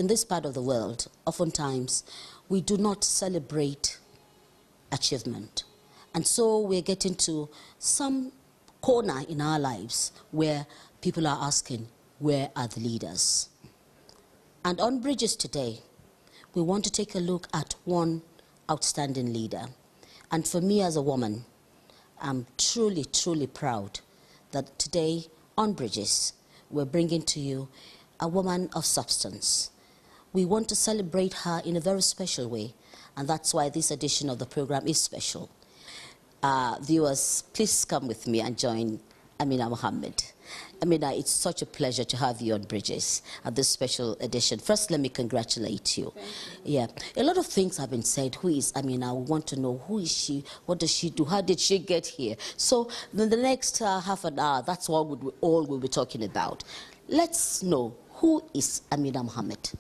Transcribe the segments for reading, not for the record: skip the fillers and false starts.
in this part of the world, oftentimes, we do not celebrate achievement. And so we're getting to some corner in our lives where people are asking, where are the leaders? And on Bridges today, we want to take a look at one outstanding leader. And for me as a woman, I'm truly, truly proud that today on Bridges, we're bringing to you a woman of substance. We want to celebrate her in a very special way, and that's why this edition of the program is special. Viewers, please come with me and join Amina Mohammed. Amina, it's such a pleasure to have you on Bridges at this special edition. First, let me congratulate you. Yeah, a lot of things have been said. Who is Amina? We want to know, who is she? What does she do? How did she get here? So in the next half an hour, that's what all we'll be talking about. Let's know, who is Amina Mohammed?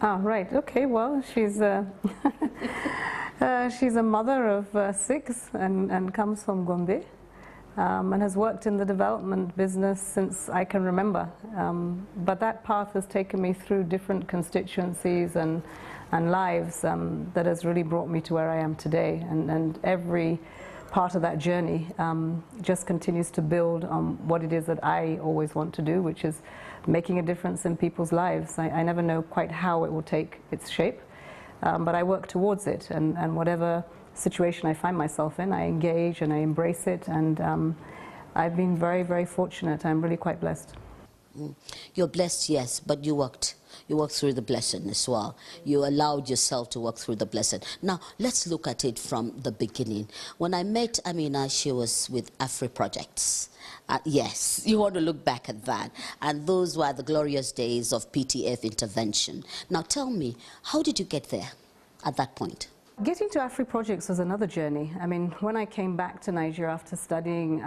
Ah, right. Okay. Well, she's she's a mother of 6 and comes from Gombe, and has worked in the development business since I can remember. But that path has taken me through different constituencies and lives that has really brought me to where I am today. And every part of that journey just continues to build on what it is that I always want to do, which is making a difference in people's lives. I never know quite how it will take its shape, but I work towards it, and whatever situation I find myself in, I engage and I embrace it, and I've been very, very fortunate. I'm really quite blessed. You're blessed, yes, but you worked through the blessing as well. You allowed yourself to work through the blessing. Now, let's look at it from the beginning. When I met Amina, she was with Afri Projects. Yes, you want to look back at that. And those were the glorious days of PTF intervention. Now, tell me, how did you get there at that point? Getting to Afri Projects was another journey. I mean, when I came back to Nigeria after studying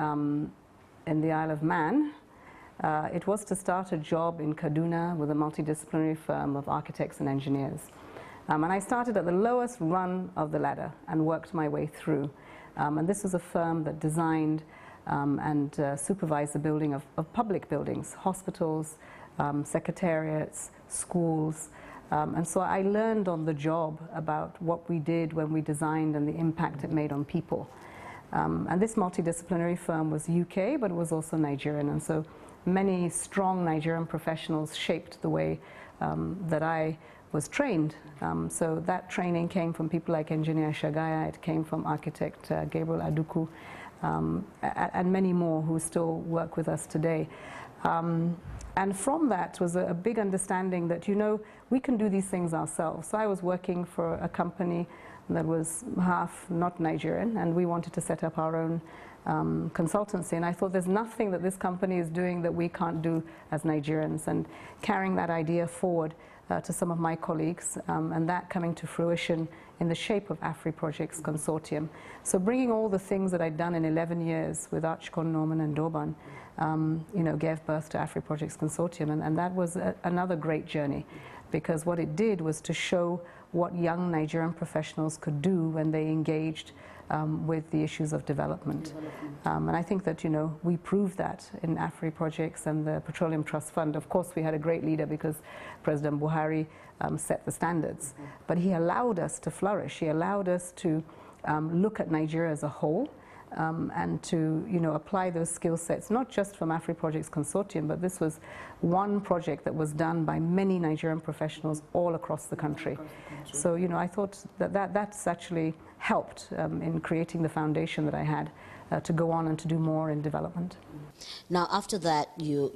in the Isle of Man, it was to start a job in Kaduna with a multidisciplinary firm of architects and engineers. And I started at the lowest run of the ladder and worked my way through. And this was a firm that designed and supervised the building of public buildings, hospitals, secretariats, schools. And so I learned on the job about what we did when we designed and the impact it made on people. And this multidisciplinary firm was UK, but it was also Nigerian. And so many strong Nigerian professionals shaped the way that I was trained. So that training came from people like Engineer Shagaya, it came from architect Gabriel Aduku, and many more who still work with us today. And from that was a big understanding that, you know, we can do these things ourselves. So I was working for a company that was half not Nigerian, and we wanted to set up our own consultancy, and I thought there's nothing that this company is doing that we can't do as Nigerians, and carrying that idea forward to some of my colleagues, and that coming to fruition in the shape of Afri Projects Consortium. So bringing all the things that I'd done in 11 years with Archcon, Norman and Durban, you know, gave birth to Afri Projects Consortium, and that was another great journey, because what it did was to show what young Nigerian professionals could do when they engaged with the issues of development. And I think that, you know, we proved that in Afri Projects and the Petroleum Trust Fund. Of course, we had a great leader because President Buhari set the standards. But he allowed us to flourish. He allowed us to look at Nigeria as a whole, and to, you know, apply those skill sets, not just from Afri Projects Consortium, but this was one project that was done by many Nigerian professionals all across the country. So, you know, I thought that that's actually helped in creating the foundation that I had to go on and to do more in development. Now, after that, you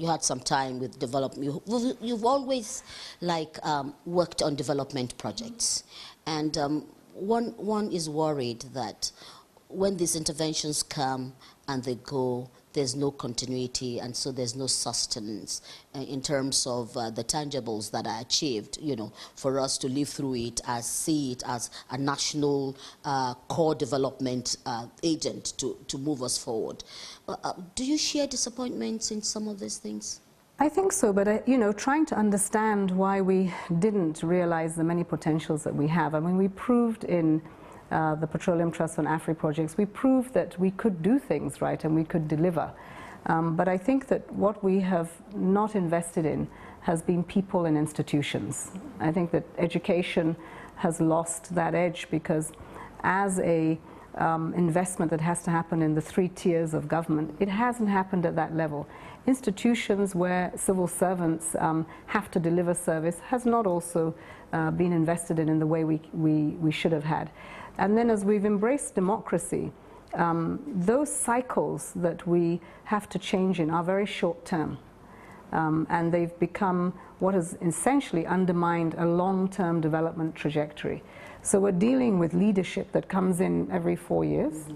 had some time with development. You've always, like, worked on development projects. And one is worried that when these interventions come and they go, there's no continuity, and so there's no sustenance in terms of the tangibles that are achieved, you know, for us to live through it, see it as a national core development agent to move us forward. Do you share disappointments in some of these things? I think so, but you know, trying to understand why we didn't realize the many potentials that we have. I mean, we proved in the Petroleum Trust and Afri Projects, we proved that we could do things right and we could deliver. But I think that what we have not invested in has been people and institutions. I think that education has lost that edge because as a investment that has to happen in the 3 tiers of government, it hasn't happened at that level. Institutions where civil servants have to deliver service has not also been invested in the way we should have had. And then as we've embraced democracy, those cycles that we have to change in are very short term. And they've become what has essentially undermined a long-term development trajectory. So we're dealing with leadership that comes in every 4 years,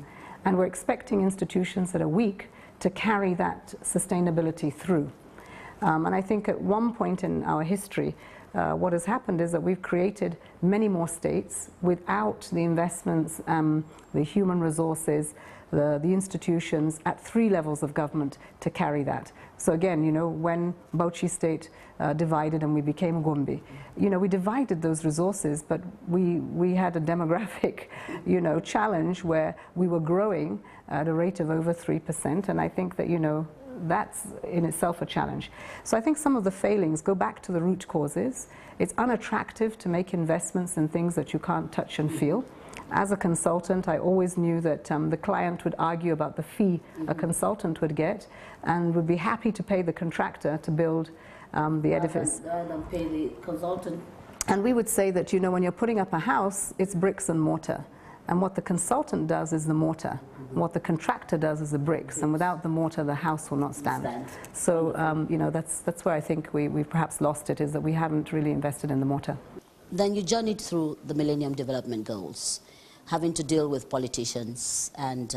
and we're expecting institutions that are weak to carry that sustainability through. And I think at one point in our history, what has happened is that we've created many more states without the investments, the human resources, the institutions at 3 levels of government to carry that. So again, you know, when Bauchi State divided and we became Gombe, you know, we divided those resources, but we had a demographic, you know, challenge where we were growing at a rate of over 3%, and I think that, you know, that's in itself a challenge. So I think some of the failings go back to the root causes. It's unattractive to make investments in things that you can't touch and feel. As a consultant, I always knew that the client would argue about the fee a consultant would get and would be happy to pay the contractor to build the edifice. Rather than pay the consultant. And we would say that, you know, when you're putting up a house, it's bricks and mortar. And what the consultant does is the mortar. What the contractor does is the bricks. And without the mortar, the house will not stand. So, you know, that's where I think we've perhaps lost it, is that we haven't really invested in the mortar. Then you journeyed through the Millennium Development Goals, having to deal with politicians. And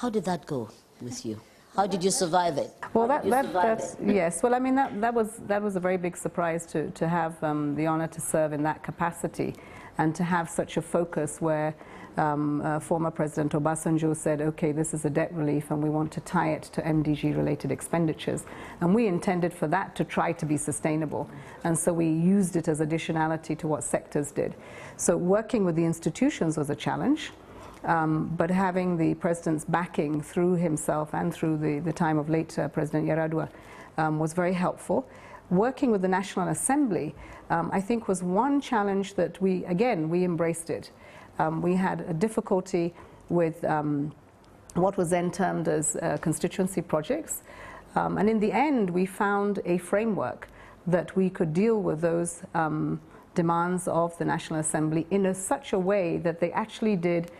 how did that go with you? How did you survive it? Well, that's yes. Well, I mean, that was a very big surprise to have the honor to serve in that capacity, and to have such a focus where former President Obasanjo said, okay, this is a debt relief and we want to tie it to MDG-related expenditures. And we intended for that to try to be sustainable. And so we used it as additionality to what sectors did. So working with the institutions was a challenge, but having the President's backing through himself and through the time of late President Yaradua was very helpful. Working with the National Assembly, I think, was one challenge that we embraced it. We had a difficulty with what was then termed as constituency projects. And in the end, we found a framework that we could deal with those demands of the National Assembly in such a way that they actually did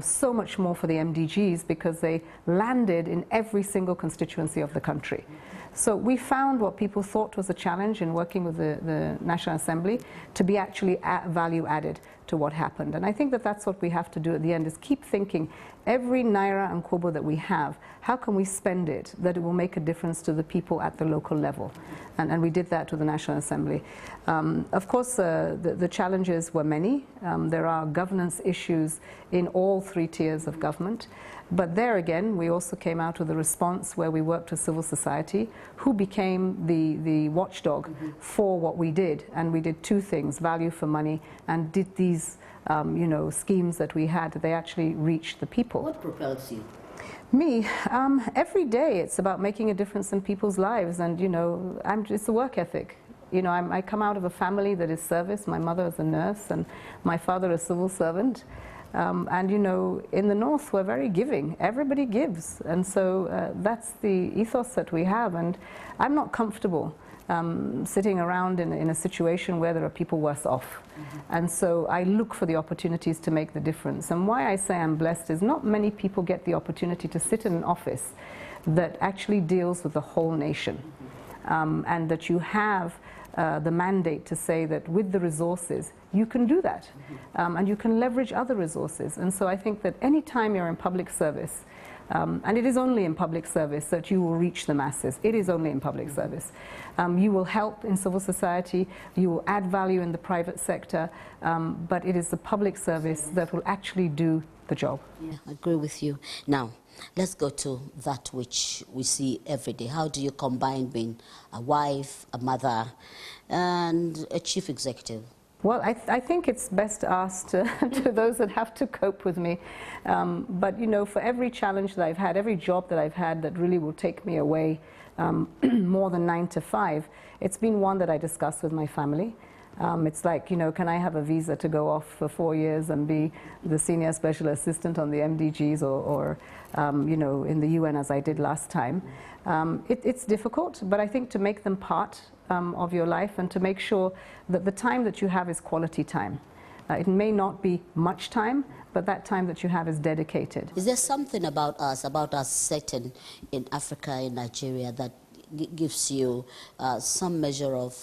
so much more for the MDGs, because they landed in every single constituency of the country. So we found what people thought was a challenge in working with the National Assembly to be actually value added to what happened. And I think that that's what we have to do at the end, is keep thinking every naira and kobo that we have, how can we spend it that it will make a difference to the people at the local level? And we did that with the National Assembly. Of course, the challenges were many. There are governance issues in all 3 tiers of government. But there again, we also came out with a response where we worked with civil society, who became the watchdog for what we did. And we did 2 things, value for money, and did these you know, schemes that we had, they actually reached the people. What propels you? Me, every day it's about making a difference in people's lives, and you know, it's a work ethic. You know, I come out of a family that is service. My mother is a nurse and my father a civil servant. And you know, in the North we're very giving. Everybody gives, and so that's the ethos that we have. And I'm not comfortable sitting around in a situation where there are people worse off. And so I look for the opportunities to make the difference. And why I say I'm blessed is not many people get the opportunity to sit in an office that actually deals with the whole nation, and that you have the mandate to say that with the resources you can do that, and you can leverage other resources. And so I think that any time you're in public service, and it is only in public service that you will reach the masses. It is only in public service. You will help in civil society, you will add value in the private sector, but it is the public service that will actually do the job. Yeah, I agree with you. Now, let's go to that which we see every day. How do you combine being a wife, a mother, and a chief executive Well, I think it's best asked to those that have to cope with me. But, you know, for every challenge that I've had, every job that I've had that really will take me away more than 9 to 5, it's been one that I discuss with my family. It's like, you know, can I have a visa to go off for 4 years and be the senior special assistant on the MDGs or you know, in the UN as I did last time. It's difficult, but I think to make them part of your life and to make sure that the time that you have is quality time. It may not be much time, but that time that you have is dedicated. Is there something about us set in Africa, in Nigeria, that gives you some measure of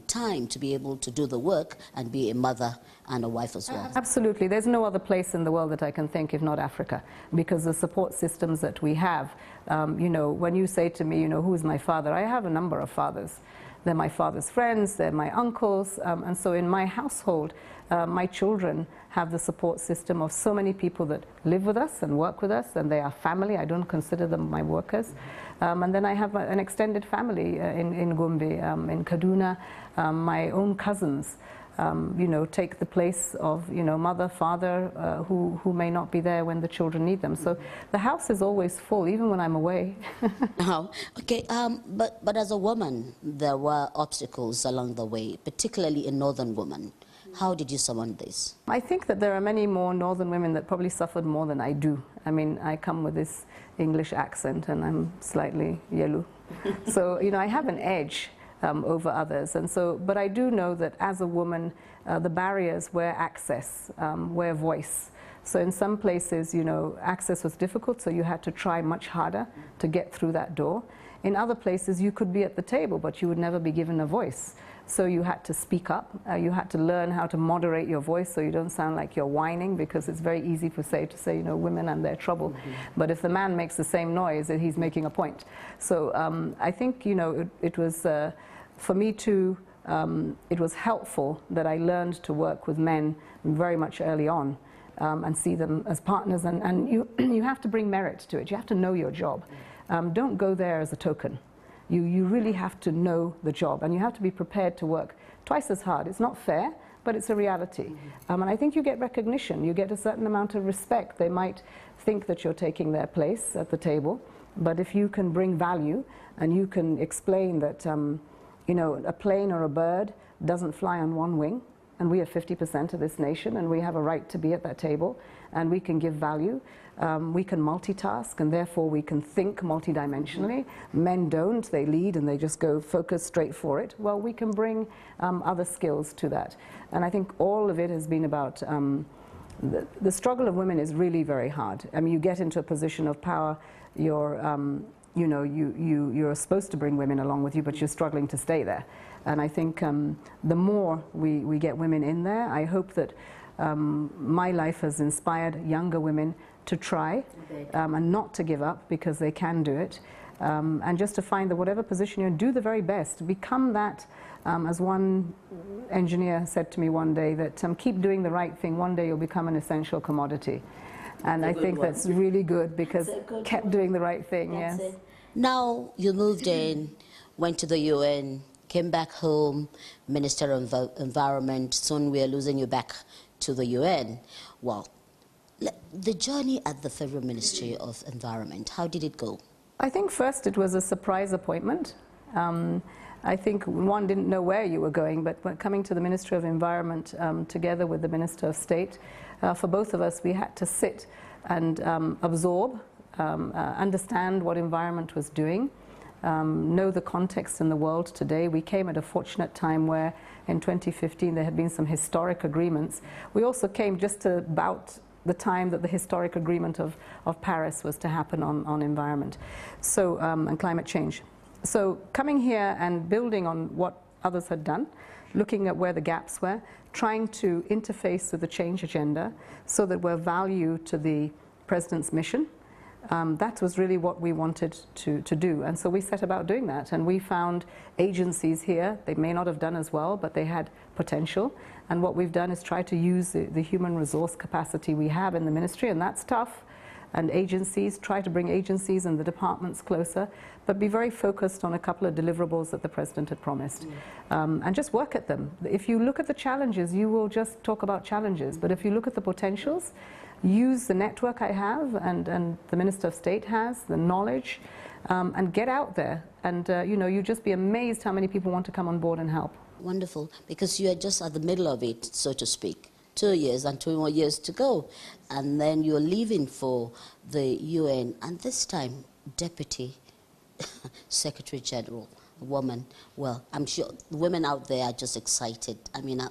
time to be able to do the work and be a mother and a wife as well? Absolutely. There's no other place in the world that I can think if not Africa, because the support systems that we have, you know, when you say to me, you know, who is my father? I have a number of fathers. They're my father's friends, they're my uncles, and so in my household, my children have the support system of so many people that live with us and work with us, and they are family. I don't consider them my workers. And then I have an extended family in Gombe, in Kaduna. My own cousins, you know, take the place of, you know, mother, father, who may not be there when the children need them. So the house is always full, even when I'm away. Oh, okay, but as a woman, there were obstacles along the way, particularly in northern women. How did you surmount this? I think that there are many more northern women that probably suffered more than I do. I mean, I come with this English accent and I'm slightly yellow. So, you know, I have an edge over others. And so, but I do know that as a woman, the barriers were access, were voice. So in some places, you know, access was difficult, so you had to try much harder to get through that door. In other places, you could be at the table, but you would never be given a voice. So you had to speak up. You had to learn how to moderate your voice so you don't sound like you're whining, because it's very easy to say, you know, women and their trouble. But if the man makes the same noise, then he's making a point. So I think, you know, it was, for me too, it was helpful that I learned to work with men very much early on and see them as partners. And you have to bring merit to it. You have to know your job. Don't go there as a token. You really have to know the job, and you have to be prepared to work twice as hard. It's not fair, but it's a reality. And I think you get recognition. You get a certain amount of respect. They might think that you're taking their place at the table, but if you can bring value and you can explain that, you know, a plane or a bird doesn't fly on one wing, and we are 50% of this nation, and we have a right to be at that table, and we can give value. We can multitask, and therefore we can think multidimensionally. Men don't, they lead and they just go focus straight for it. Well, we can bring other skills to that. And I think all of it has been about, the struggle of women is really very hard. I mean, you get into a position of power, you're, you know, you're supposed to bring women along with you, but you're struggling to stay there. And I think the more we get women in there, I hope that my life has inspired younger women to try and not to give up, because they can do it, and just to find that whatever position you're in, do the very best. Become that, as one engineer said to me one day, that keep doing the right thing, one day you'll become an essential commodity. And I think that's really good, because kept doing the right thing, yes. Now you moved in, went to the UN, came back home, Minister of Environment, soon we're losing you back to the UN. Well, the journey at the Federal Ministry of Environment, how did it go? I think first it was a surprise appointment. I think one didn't know where you were going, but when coming to the Ministry of Environment together with the Minister of State, for both of us, we had to sit and absorb, understand what environment was doing, know the context in the world today. We came at a fortunate time where in 2015 there had been some historic agreements. We also came just about the time that the historic agreement of Paris was to happen on environment, so, and climate change. So coming here and building on what others had done, looking at where the gaps were, trying to interface with the change agenda so that we're value to the President's mission. That was really what we wanted to do, and so we set about doing that, and we found agencies here. They may not have done as well, but they had potential, and what we've done is try to use the human resource capacity we have in the ministry, and that's tough. and agencies, try to bring agencies and the departments closer, but be very focused on a couple of deliverables that the President had promised. And just work at them. If you look at the challenges, you will just talk about challenges, but if you look at the potentials, use the network I have and the Minister of State has, the knowledge, and get out there. And you just be amazed how many people want to come on board and help. Wonderful, because you are just at the middle of it, so to speak. 2 years and 2 more years to go. And then you're leaving for the UN, and this time, Deputy Secretary General, a woman. Well, I'm sure women out there are just excited. I mean,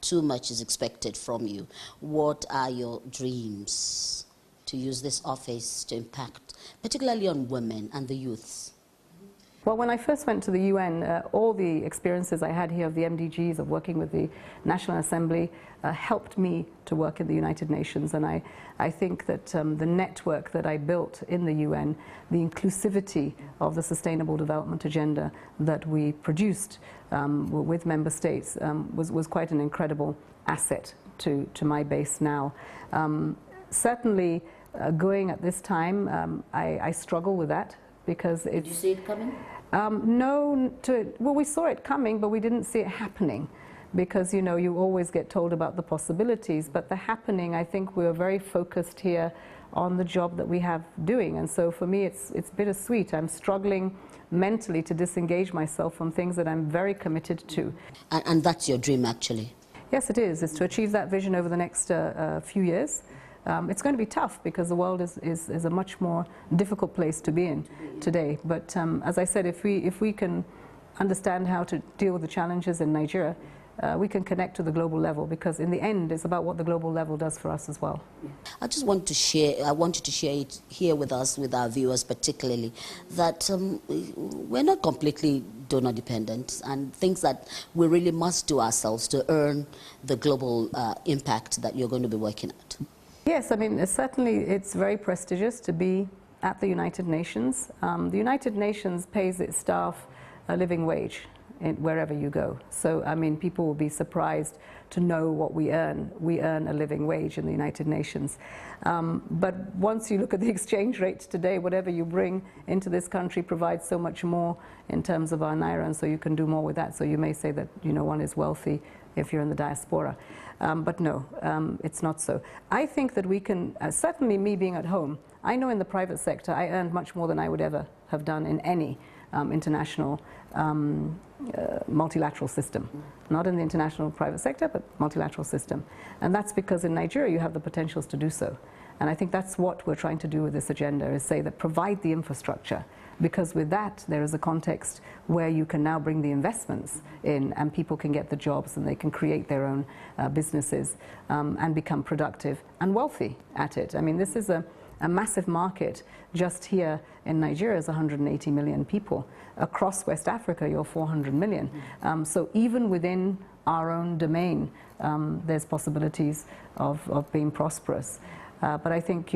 too much is expected from you. What are your dreams to use this office to impact, particularly on women and the youths? Well, when I first went to the UN, all the experiences I had here of the MDGs, of working with the National Assembly, helped me to work in the United Nations. And I think that the network that I built in the UN, the inclusivity of the Sustainable Development Agenda that we produced with member states was quite an incredible asset to my base now. Certainly, going at this time, I struggle with that. Because Did you see it coming? No, well, we saw it coming, but we didn't see it happening. Because, you always get told about the possibilities, but the happening, I think we are very focused here on the job that we have doing. And so for me, it's bittersweet. I'm struggling mentally to disengage myself from things that I'm very committed to. And that's your dream, actually? Yes, it is. It's to achieve that vision over the next few years. It's going to be tough because the world is a much more difficult place to be in today. But as I said, if we can understand how to deal with the challenges in Nigeria, we can connect to the global level, because in the end, it's about what the global level does for us as well. I just want to share, I want you to share it here with us, with our viewers particularly, that we're not completely donor dependent, and things that we really must do ourselves to earn the global impact that you're going to be working at. Yes, I mean, certainly it's very prestigious to be at the United Nations. The United Nations pays its staff a living wage wherever you go. So, I mean, people will be surprised to know what we earn. We earn a living wage in the United Nations. But once you look at the exchange rates today, whatever you bring into this country provides so much more in terms of our naira, and so you can do more with that. So you may say that, one is wealthy if you're in the diaspora. But no, it's not so. I think that we can, certainly me being at home, I know in the private sector I earned much more than I would ever have done in any international multilateral system. Not in the international private sector, but multilateral system. And that's because in Nigeria you have the potentials to do so. And I think that's what we're trying to do with this agenda, is say that provide the infrastructure, because with that there is a context where you can now bring the investments in, and people can get the jobs and they can create their own businesses and become productive and wealthy at it. I mean, this is a massive market. Just here in Nigeria is 180 million people. Across West Africa, you're 400 million. So even within our own domain, there's possibilities of being prosperous. But I think,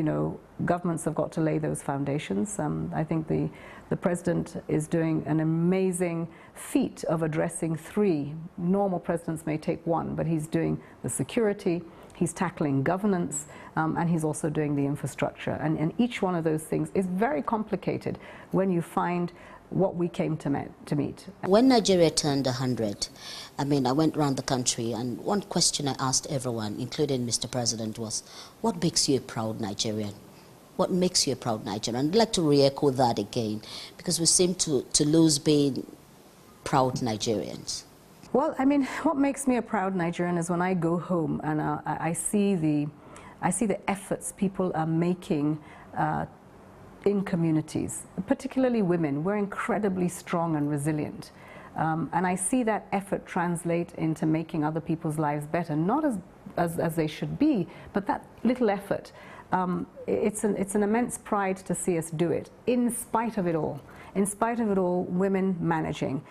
governments have got to lay those foundations. I think the President is doing an amazing feat of addressing 3. Normal presidents may take 1, but he's doing the security, he's tackling governance, and he's also doing the infrastructure. And each one of those things is very complicated when you find what we came to meet. When Nigeria turned 100, I mean, I went around the country, and one question I asked everyone, including Mr. President, was, what makes you a proud Nigerian? What makes you a proud Nigerian? I'd like to re-echo that again, because we seem to lose being proud Nigerians. Well, I mean, what makes me a proud Nigerian is when I go home and I see the efforts people are making in communities, particularly women. We're incredibly strong and resilient. And I see that effort translate into making other people's lives better, not as they should be, but that little effort. It's an immense pride to see us do it, in spite of it all. In spite of it all, women managing,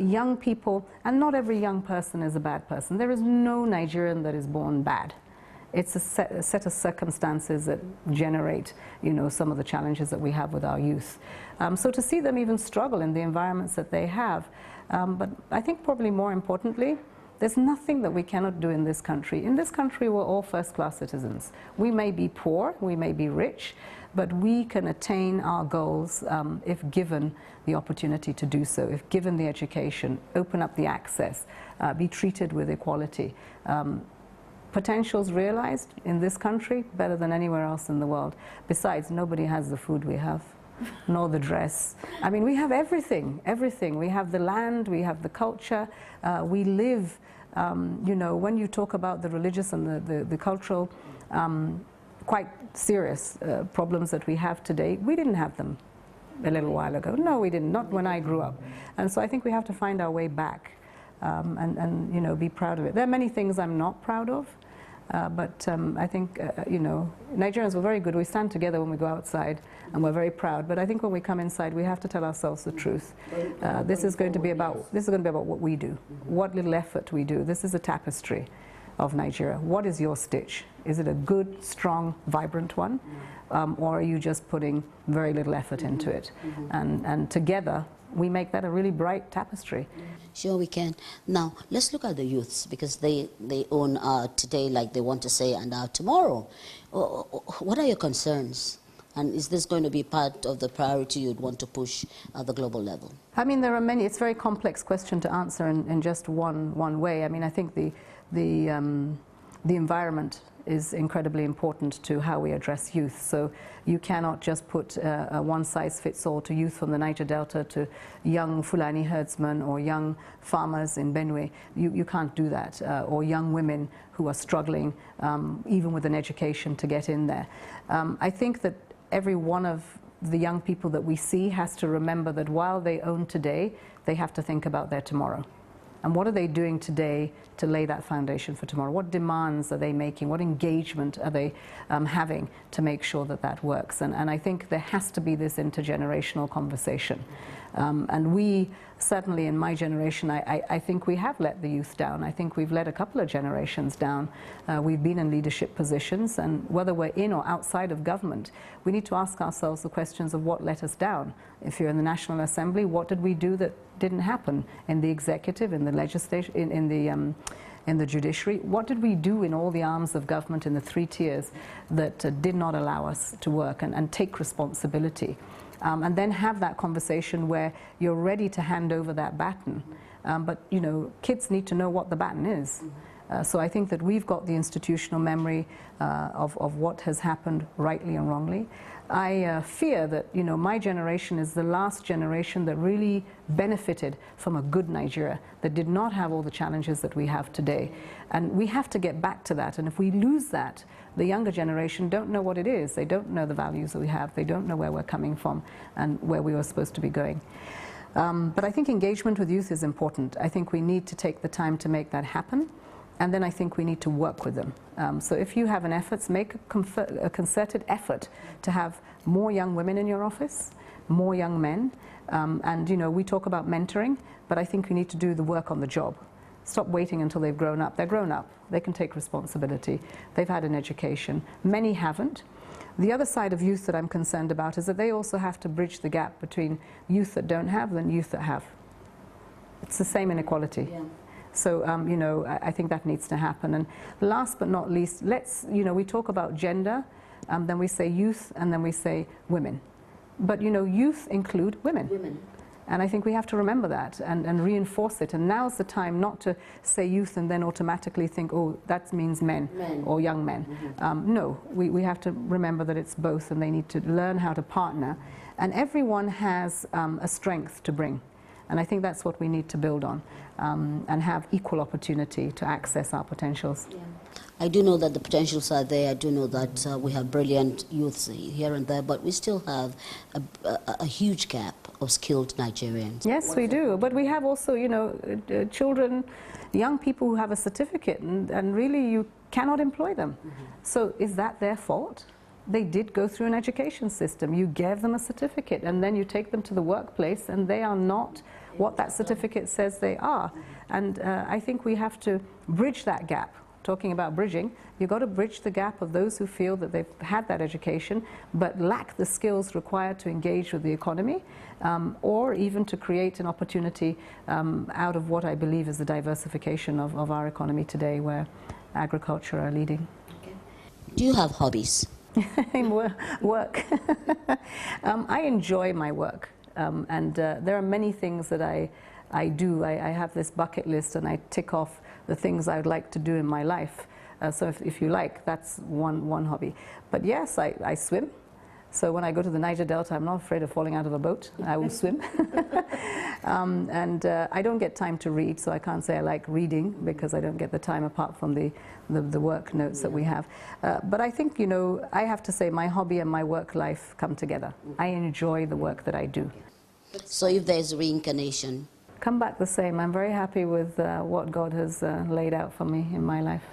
young people, and not every young person is a bad person. There is no Nigerian that is born bad. It's a set of circumstances that generate, some of the challenges that we have with our youth. So to see them even struggle in the environments that they have. But I think probably more importantly, there's nothing that we cannot do in this country. In this country, we're all first-class citizens. We may be poor, we may be rich, but we can attain our goals if given the opportunity to do so, if given the education, open up the access, be treated with equality. Potentials realized in this country better than anywhere else in the world. Besides, nobody has the food we have, nor the dress. I mean, we have everything, everything. We have the land, we have the culture, we live, you know, when you talk about the religious and the cultural, quite serious problems that we have today, we didn't have them a little while ago. No, we didn't, not when I grew up. And so I think we have to find our way back and you know, be proud of it. There are many things I'm not proud of, but I think, you know, Nigerians were very good. We stand together when we go outside and we're very proud. But I think when we come inside, we have to tell ourselves the truth. This is going to be about what we do, what little effort we do. This is a tapestry of Nigeria. What is your stitch? Is it a good, strong, vibrant one? Or are you just putting very little effort into it? And together, we make that a really bright tapestry. Sure, we can. Now, let's look at the youths, because they own our today like they want to say and our tomorrow. What are your concerns? And is this going to be part of the priority you'd want to push at the global level? I mean, there are many. It's a very complex question to answer in just one way. I mean, I think the environment is incredibly important to how we address youth. So you cannot just put a one-size-fits-all to youth from the Niger Delta to young Fulani herdsmen or young farmers in Benue. You can't do that. Or young women who are struggling, even with an education, to get in there. I think that every one of the young people that we see has to remember that while they own today, they have to think about their tomorrow. And what are they doing today to lay that foundation for tomorrow? What demands are they making? What engagement are they having to make sure that that works? And I think there has to be this intergenerational conversation. And we, certainly in my generation, I think we have let the youth down. I think we've let a couple of generations down. We've been in leadership positions, and whether we're in or outside of government, we need to ask ourselves the questions of what let us down. If you're in the National Assembly, what did we do that didn't happen? In the executive, in the legislation, in the judiciary, what did we do in all the arms of government in the 3 tiers that did not allow us to work and take responsibility? And then have that conversation where you're ready to hand over that baton. But, you know, kids need to know what the baton is. So I think that we've got the institutional memory of what has happened rightly and wrongly. I fear that, you know, my generation is the last generation that really benefited from a good Nigeria, that did not have all the challenges that we have today. And we have to get back to that. And if we lose that, the younger generation don't know what it is. They don't know the values that we have. They don't know where we're coming from and where we were supposed to be going. But I think engagement with youth is important. I think we need to take the time to make that happen. And then I think we need to work with them. So if you have an effort, make a concerted effort to have more young women in your office, more young men. And, you know, we talk about mentoring, but I think we need to do the work on the job. Stop waiting until they've grown up. They're grown up. They can take responsibility. They've had an education. Many haven't. The other side of youth that I'm concerned about is that they also have to bridge the gap between youth that don't have and youth that have. It's the same inequality. Yeah. So, you know, I think that needs to happen. And last but not least, let's, you know, we talk about gender, then we say youth, and then we say women. But, you know, youth include women. And I think we have to remember that and reinforce it. And now's the time not to say youth and then automatically think, oh, that means men. Or young men. No, we have to remember that it's both, and they need to learn how to partner. And everyone has a strength to bring. And I think that's what we need to build on, and have equal opportunity to access our potentials. Yeah. I do know that the potentials are there. I do know that we have brilliant youths here and there, but we still have a huge gap of skilled Nigerians. Yes, we do. But we have also, you know, children, young people who have a certificate, and really you cannot employ them. So is that their fault? They did go through an education system. You gave them a certificate, and then you take them to the workplace, and they are not what that certificate says they are. And I think we have to bridge that gap. Talking about bridging, you've got to bridge the gap of those who feel that they've had that education but lack the skills required to engage with the economy, or even to create an opportunity out of what I believe is the diversification of our economy today, where agriculture are leading. Okay. Do you have hobbies? Work. I enjoy my work, and there are many things that I do. I have this bucket list, and I tick off the things I would like to do in my life. So if you like, that's one hobby. But yes, I swim. So when I go to the Niger Delta, I'm not afraid of falling out of a boat. I will swim. And I don't get time to read, so I can't say I like reading because I don't get the time apart from the work notes that we have. But I think, you know, I have to say my hobby and my work life come together. I enjoy the work that I do. So if there's reincarnation? Come back the same. I'm very happy with what God has laid out for me in my life.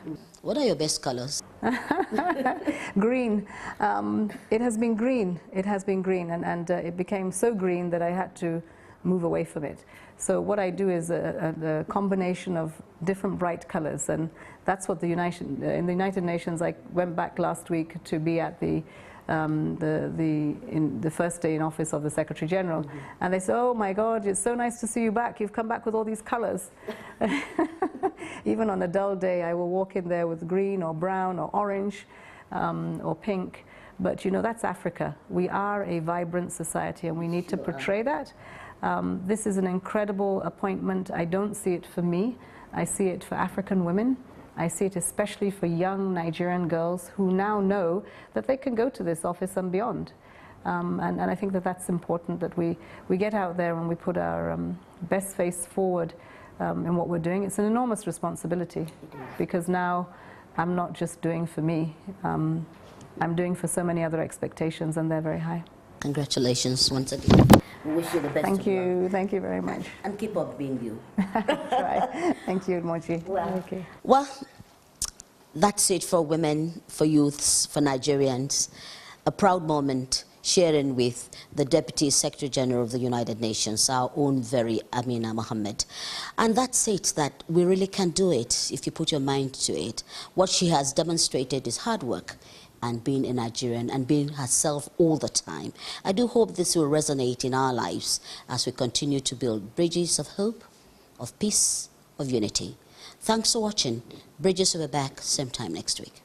What are your best colors? Green. It has been green. It has been green, and it became so green that I had to move away from it. So what I do is a combination of different bright colors, and that's what in the United Nations. I went back last week to be at the first day in office of the Secretary General, and they said, "Oh my God, it's so nice to see you back. You've come back with all these colors." Even on a dull day, I will walk in there with green or brown or orange or pink. But you know, that's Africa. We are a vibrant society, and we need to portray that. This is an incredible appointment. I don't see it for me. I see it for African women. I see it especially for young Nigerian girls who now know that they can go to this office and beyond. And I think that that's important, that we get out there and we put our best face forward in what we're doing. It's an enormous responsibility, because now I'm not just doing for me. I'm doing for so many other expectations, and they're very high. Congratulations once again. We wish you the best. Thank you. Thank you very much. And keep up being you. Right. Thank you, Mochi. Okay. Well, that's it for women, for youths, for Nigerians. A proud moment sharing with the Deputy Secretary General of the United Nations, our own very Amina Mohammed. And that's it, that we really can do it if you put your mind to it. What she has demonstrated is hard work and being a Nigerian and being herself all the time. I do hope this will resonate in our lives as we continue to build bridges of hope, of peace, of unity. Thanks for watching. Bridges will be back same time next week.